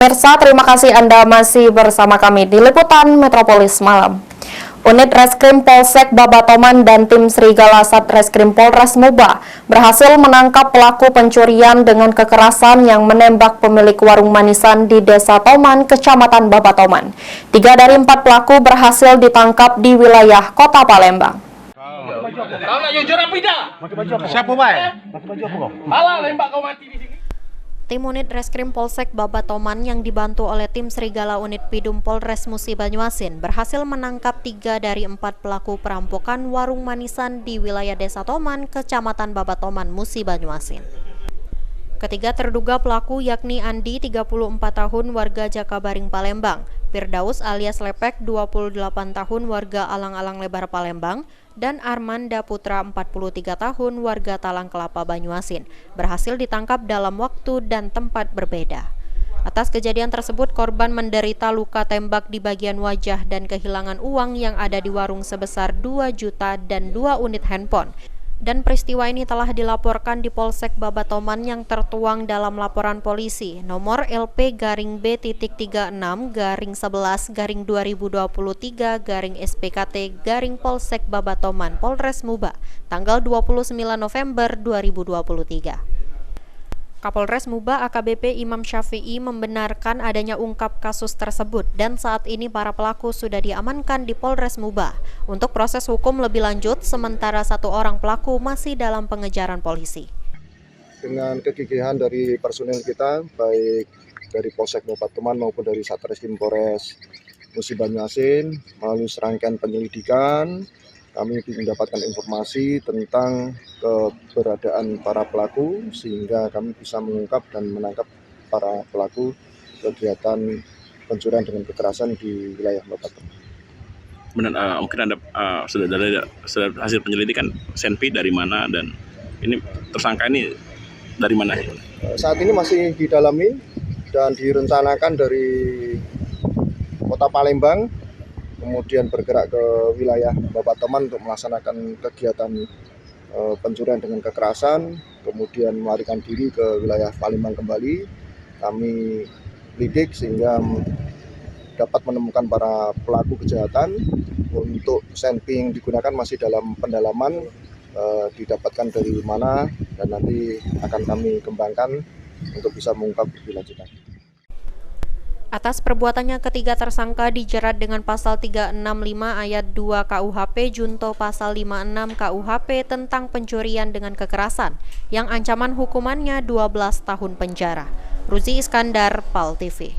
Pemirsa, terima kasih Anda masih bersama kami di Liputan Metropolis Malam. Unit Reskrim Polsek Babatoman dan tim Serigala Satreskrim Polres Muba berhasil menangkap pelaku pencurian dengan kekerasan yang menembak pemilik warung manisan di Desa Toman, Kecamatan Babatoman. 3 dari 4 pelaku berhasil ditangkap di wilayah Kota Palembang. Kau nak jujur apa tidak? Siapa baik? Halal lembak kau mati di sini. Tim unit Reskrim Polsek Babatoman yang dibantu oleh tim Serigala Unit Pidum Polres Musi Banyuasin berhasil menangkap 3 dari 4 pelaku perampokan warung manisan di wilayah Desa Toman, Kecamatan Babatoman, Musi Banyuasin. Ketiga terduga pelaku yakni Andi, 34 tahun, warga Jakabaring, Palembang, Firdaus alias Lepek, 28 tahun, warga Alang-Alang Lebar, Palembang, dan Armanda Putra, 43 tahun, warga Talang Kelapa, Banyuasin, berhasil ditangkap dalam waktu dan tempat berbeda. Atas kejadian tersebut, korban menderita luka tembak di bagian wajah dan kehilangan uang yang ada di warung sebesar 2 juta dan 2 unit handphone. Dan peristiwa ini telah dilaporkan di Polsek Babatoman yang tertuang dalam laporan polisi nomor LP-B-36-11-2023-SPKT-Polsek Babatoman Polres Muba tanggal 29 November 2023. Kapolres Muba AKBP Imam Syafi'i membenarkan adanya ungkap kasus tersebut dan saat ini para pelaku sudah diamankan di Polres Muba untuk proses hukum lebih lanjut, sementara 1 orang pelaku masih dalam pengejaran polisi. Dengan kegigihan dari personel kita, baik dari Polsek Babatoman maupun dari Satreskrim Polres Musi Banyuasin, melalui serangkaian penyelidikan, kami mendapatkan informasi tentang keberadaan para pelaku sehingga kami bisa mengungkap dan menangkap para pelaku kegiatan pencurian dengan kekerasan di wilayah Babatoman. Benar, mungkin Anda sudah hasil penyelidikan Senpi dari mana dan ini tersangka ini dari mana? Saat ini masih didalami dan direncanakan dari Kota Palembang, kemudian bergerak ke wilayah Babatoman untuk melaksanakan kegiatan pencurian dengan kekerasan, kemudian melarikan diri ke wilayah Palembang kembali. Kami lidik sehingga dapat menemukan para pelaku kejahatan. Untuk senpi yang digunakan masih dalam pendalaman, didapatkan dari mana dan nanti akan kami kembangkan untuk bisa mengungkap lebih lanjut. Atas perbuatannya, ketiga tersangka dijerat dengan pasal 365 ayat 2 KUHP junto pasal 56 KUHP tentang pencurian dengan kekerasan yang ancaman hukumannya 12 tahun penjara. Ruzi Iskandar, PAL TV.